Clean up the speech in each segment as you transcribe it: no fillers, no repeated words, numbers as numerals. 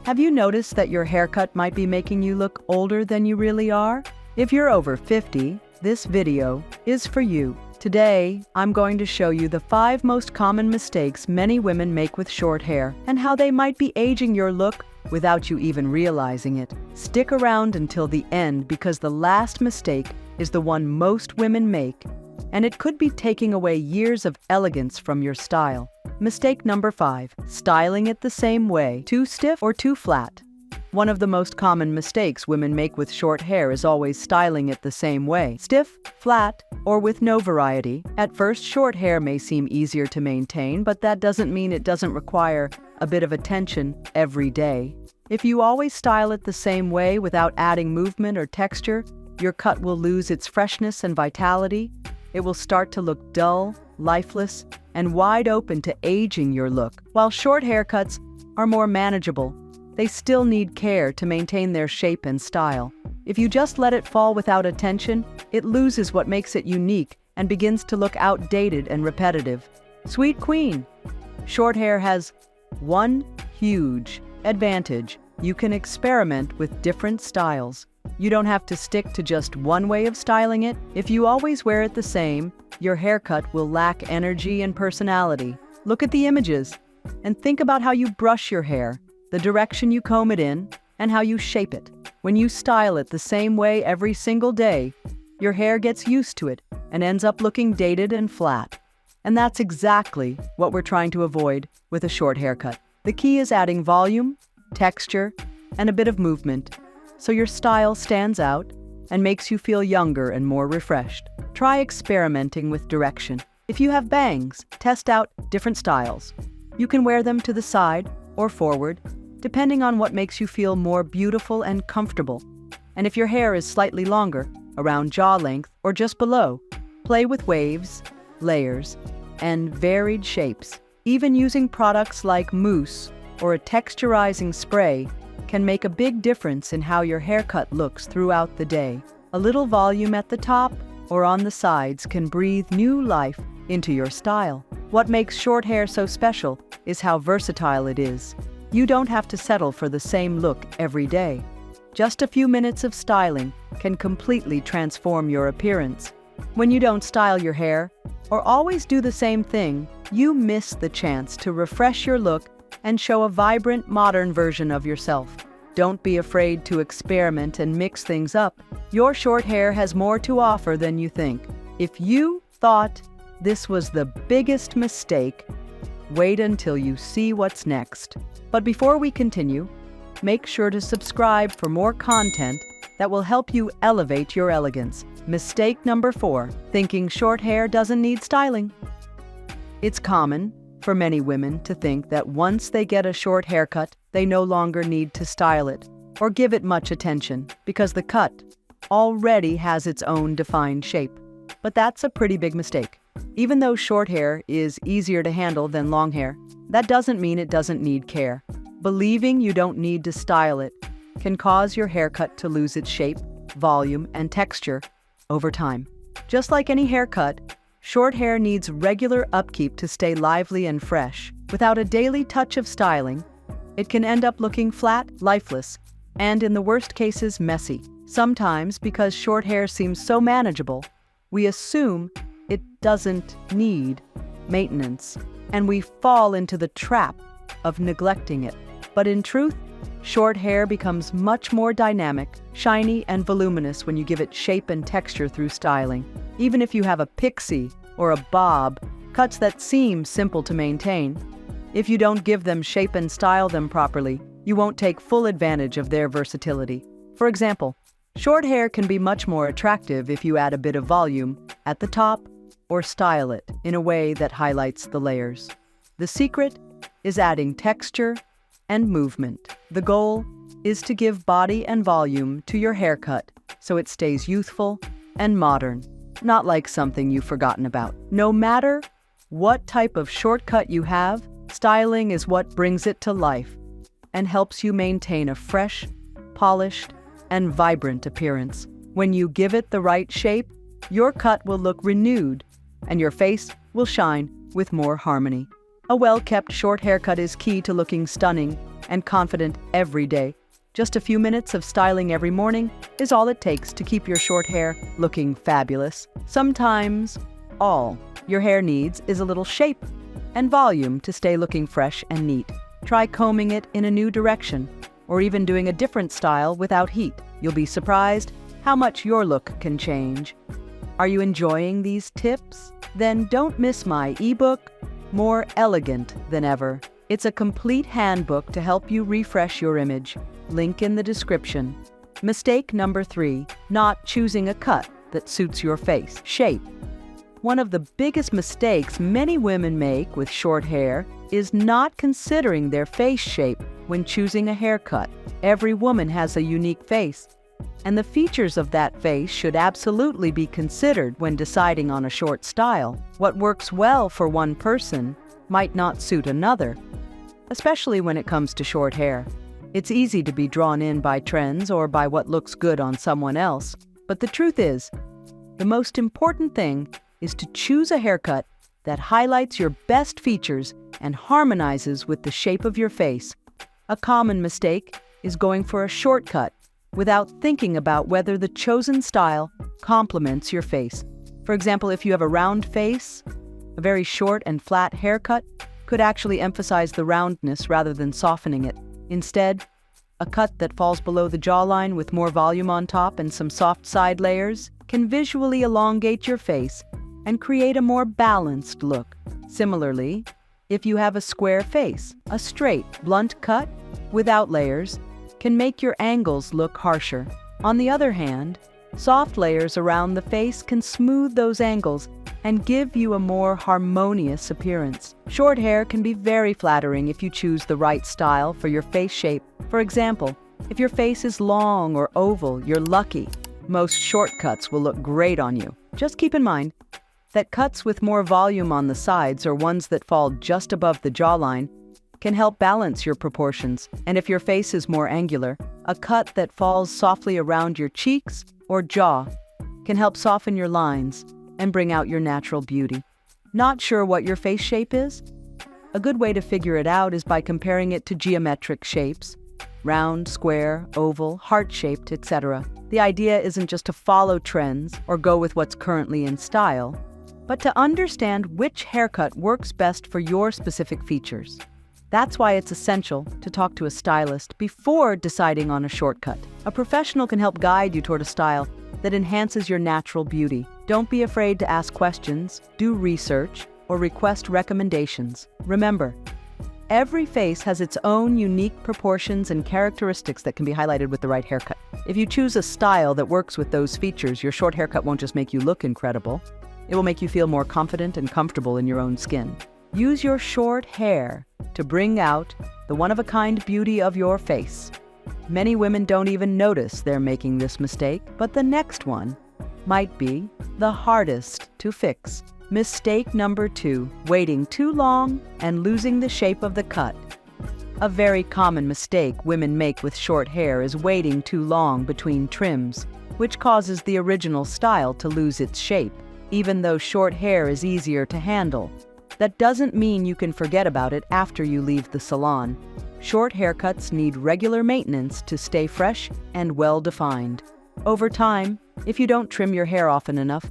Have you noticed that your haircut might be making you look older than you really are? If you're over 50, this video is for you. Today, I'm going to show you the 5 most common mistakes many women make with short hair and how they might be aging your look without you even realizing it. Stick around until the end because the last mistake is the one most women make, and it could be taking away years of elegance from your style. Mistake number 5, styling it the same way, too stiff or too flat. One of the most common mistakes women make with short hair is always styling it the same way, stiff, flat, or with no variety. At first, short hair may seem easier to maintain, but that doesn't mean it doesn't require a bit of attention every day. If you always style it the same way without adding movement or texture, your cut will lose its freshness and vitality. It will start to look dull, lifeless, and wide open to aging your look. While short haircuts are more manageable, they still need care to maintain their shape and style. If you just let it fall without attention, it loses what makes it unique and begins to look outdated and repetitive. Sweet Queen, short hair has one huge advantage. You can experiment with different styles. You don't have to stick to just one way of styling it. If you always wear it the same, your haircut will lack energy and personality. Look at the images and think about how you brush your hair, the direction you comb it in, and how you shape it. When you style it the same way every single day, your hair gets used to it and ends up looking dated and flat. And that's exactly what we're trying to avoid with a short haircut. The key is adding volume, texture, and a bit of movement, so your style stands out and makes you feel younger and more refreshed. Try experimenting with direction. If you have bangs, test out different styles. You can wear them to the side or forward, depending on what makes you feel more beautiful and comfortable. And if your hair is slightly longer, around jaw length or just below, play with waves, layers, and varied shapes. Even using products like mousse or a texturizing spray can make a big difference in how your haircut looks throughout the day. A little volume at the top or on the sides can breathe new life into your style. What makes short hair so special is how versatile it is. You don't have to settle for the same look every day. Just a few minutes of styling can completely transform your appearance. When you don't style your hair or always do the same thing, you miss the chance to refresh your look and show a vibrant, modern version of yourself. Don't be afraid to experiment and mix things up. Your short hair has more to offer than you think. If you thought this was the biggest mistake, wait until you see what's next. But before we continue, make sure to subscribe for more content that will help you elevate your elegance. Mistake number 4, thinking short hair doesn't need styling. It's common for many women to think that once they get a short haircut, they no longer need to style it or give it much attention because the cut already has its own defined shape. But that's a pretty big mistake. Even though short hair is easier to handle than long hair, that doesn't mean it doesn't need care. Believing you don't need to style it can cause your haircut to lose its shape, volume, and texture over time. Just like any haircut, short hair needs regular upkeep to stay lively and fresh. Without a daily touch of styling, it can end up looking flat, lifeless, and in the worst cases, messy. Sometimes, because short hair seems so manageable, we assume it doesn't need maintenance, and we fall into the trap of neglecting it. But in truth, short hair becomes much more dynamic, shiny, and voluminous when you give it shape and texture through styling. Even if you have a pixie or a bob, cuts that seem simple to maintain, if you don't give them shape and style them properly, you won't take full advantage of their versatility. For example, short hair can be much more attractive if you add a bit of volume at the top or style it in a way that highlights the layers. The secret is adding texture and movement. The goal is to give body and volume to your haircut so it stays youthful and modern, not like something you've forgotten about. No matter what type of shortcut you have, styling is what brings it to life and helps you maintain a fresh, polished, and vibrant appearance. When you give it the right shape, your cut will look renewed and your face will shine with more harmony. A well-kept short haircut is key to looking stunning and confident every day. Just a few minutes of styling every morning is all it takes to keep your short hair looking fabulous. Sometimes all your hair needs is a little shape and volume to stay looking fresh and neat. Try combing it in a new direction, or even doing a different style without heat. You'll be surprised how much your look can change. Are you enjoying these tips? Then don't miss my ebook, More Elegant Than Ever. It's a complete handbook to help you refresh your image. Link in the description. Mistake number 3, not choosing a cut that suits your face shape. One of the biggest mistakes many women make with short hair is not considering their face shape when choosing a haircut. Every woman has a unique face, and the features of that face should absolutely be considered when deciding on a short style. What works well for one person might not suit another, especially when it comes to short hair. It's easy to be drawn in by trends or by what looks good on someone else, but the truth is, the most important thing is to choose a haircut that highlights your best features and harmonizes with the shape of your face. A common mistake is going for a shortcut without thinking about whether the chosen style complements your face. For example, if you have a round face, a very short and flat haircut could actually emphasize the roundness rather than softening it. Instead, a cut that falls below the jawline with more volume on top and some soft side layers can visually elongate your face and create a more balanced look. Similarly, if you have a square face, a straight, blunt cut without layers can make your angles look harsher. On the other hand, soft layers around the face can smooth those angles and give you a more harmonious appearance. Short hair can be very flattering if you choose the right style for your face shape. For example, if your face is long or oval, you're lucky. Most shortcuts will look great on you. Just keep in mind that cuts with more volume on the sides or ones that fall just above the jawline can help balance your proportions. And if your face is more angular, a cut that falls softly around your cheeks or jaw can help soften your lines and bring out your natural beauty. Not sure what your face shape is? A good way to figure it out is by comparing it to geometric shapes: round, square, oval, heart-shaped, etc. The idea isn't just to follow trends or go with what's currently in style, but to understand which haircut works best for your specific features. That's why it's essential to talk to a stylist before deciding on a shortcut. A professional can help guide you toward a style that enhances your natural beauty. Don't be afraid to ask questions, do research, or request recommendations. Remember, every face has its own unique proportions and characteristics that can be highlighted with the right haircut. If you choose a style that works with those features, your short haircut won't just make you look incredible, it will make you feel more confident and comfortable in your own skin. Use your short hair to bring out the one-of-a-kind beauty of your face. Many women don't even notice they're making this mistake, but the next one might be the hardest to fix. Mistake number 2, waiting too long and losing the shape of the cut. A very common mistake women make with short hair is waiting too long between trims, which causes the original style to lose its shape. Even though short hair is easier to handle, that doesn't mean you can forget about it after you leave the salon. Short haircuts need regular maintenance to stay fresh and well-defined. Over time, if you don't trim your hair often enough,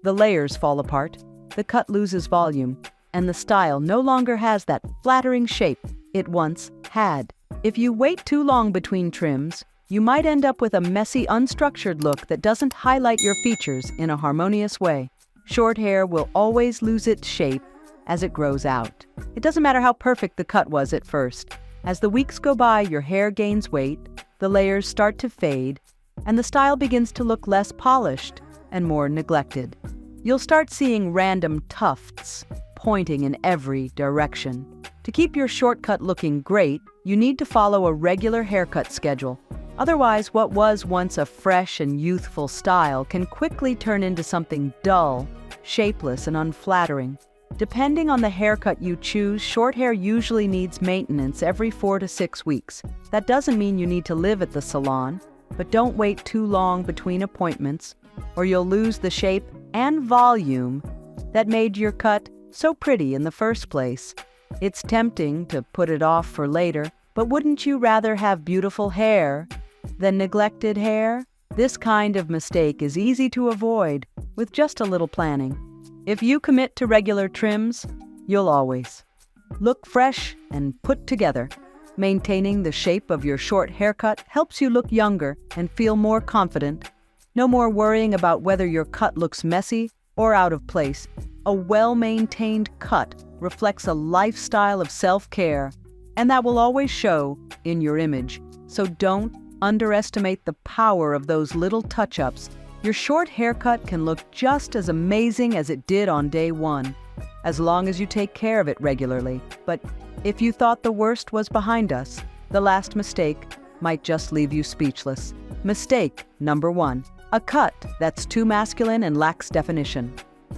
the layers fall apart, the cut loses volume, and the style no longer has that flattering shape it once had. If you wait too long between trims, you might end up with a messy, unstructured look that doesn't highlight your features in a harmonious way. Short hair will always lose its shape as it grows out. It doesn't matter how perfect the cut was at first. As the weeks go by, your hair gains weight, the layers start to fade, and the style begins to look less polished and more neglected. You'll start seeing random tufts pointing in every direction. To keep your shortcut looking great, you need to follow a regular haircut schedule. Otherwise, what was once a fresh and youthful style can quickly turn into something dull, shapeless, and unflattering. Depending on the haircut you choose, short hair usually needs maintenance every 4 to 6 weeks. That doesn't mean you need to live at the salon, but don't wait too long between appointments, or you'll lose the shape and volume that made your cut so pretty in the first place. It's tempting to put it off for later, But wouldn't you rather have beautiful hair than neglected hair? This kind of mistake is easy to avoid with just a little planning. If you commit to regular trims, you'll always look fresh and put together. Maintaining the shape of your short haircut helps you look younger and feel more confident. No more worrying about whether your cut looks messy or out of place. A well-maintained cut reflects a lifestyle of self-care, and that will always show in your image. So don't underestimate the power of those little touch-ups. Your short haircut can look just as amazing as it did on day one, as long as you take care of it regularly. But if you thought the worst was behind us, the last mistake might just leave you speechless. Mistake number 1. A cut that's too masculine and lacks definition.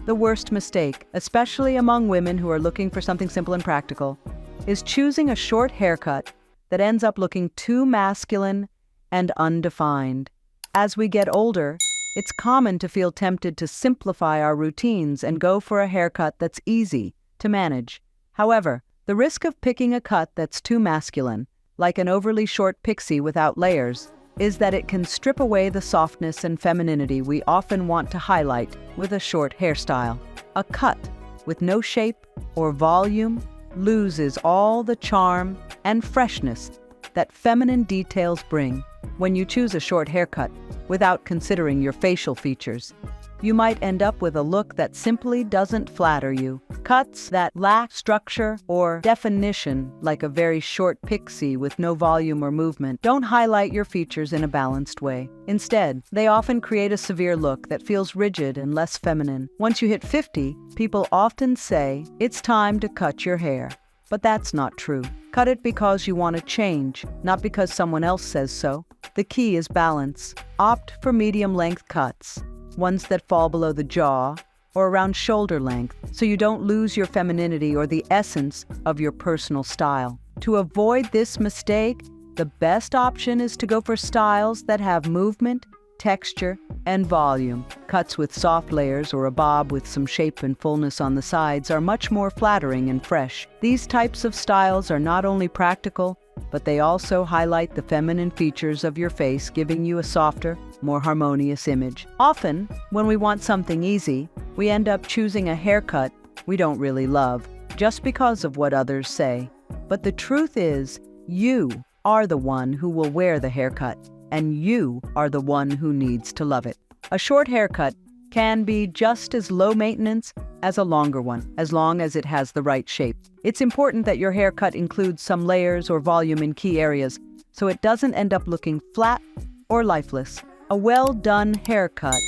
The worst mistake, especially among women who are looking for something simple and practical, is choosing a short haircut that ends up looking too masculine and undefined. As we get older, it's common to feel tempted to simplify our routines and go for a haircut that's easy to manage. However, the risk of picking a cut that's too masculine, like an overly short pixie without layers, is that it can strip away the softness and femininity we often want to highlight with a short hairstyle. A cut with no shape or volume loses all the charm and freshness that feminine details bring. When you choose a short haircut without considering your facial features, you might end up with a look that simply doesn't flatter you. Cuts that lack structure or definition, like a very short pixie with no volume or movement, don't highlight your features in a balanced way. Instead, they often create a severe look that feels rigid and less feminine. Once you hit 50, people often say, "It's time to cut your hair." But that's not true. Cut it because you want to change, not because someone else says so. The key is balance. Opt for medium-length cuts, ones that fall below the jaw or around shoulder length, so you don't lose your femininity or the essence of your personal style. To avoid this mistake, the best option is to go for styles that have movement, texture, and volume. Cuts with soft layers or a bob with some shape and fullness on the sides are much more flattering and fresh. These types of styles are not only practical, but they also highlight the feminine features of your face, giving you a softer, more harmonious image. Often, when we want something easy, we end up choosing a haircut we don't really love, just because of what others say. But the truth is, you are the one who will wear the haircut, and you are the one who needs to love it. A short haircut can be just as low maintenance as a longer one, as long as it has the right shape. It's important that your haircut includes some layers or volume in key areas, so it doesn't end up looking flat or lifeless. A well-done haircut,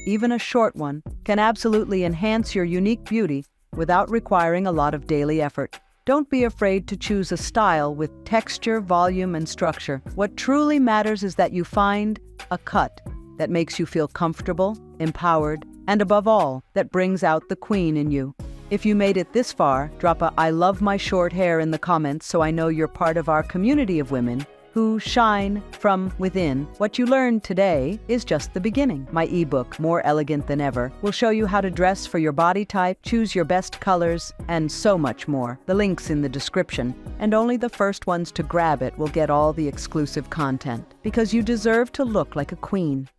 even a short one, can absolutely enhance your unique beauty without requiring a lot of daily effort. Don't be afraid to choose a style with texture, volume, and structure. What truly matters is that you find a cut that makes you feel comfortable, empowered, and above all, that brings out the queen in you. If you made it this far, drop a "I love my short hair" in the comments so I know you're part of our community of women who shine from within. What you learned today is just the beginning. My ebook, More Elegant Than Ever, will show you how to dress for your body type, choose your best colors, and so much more. The link's in the description, and only the first ones to grab it will get all the exclusive content, because you deserve to look like a queen.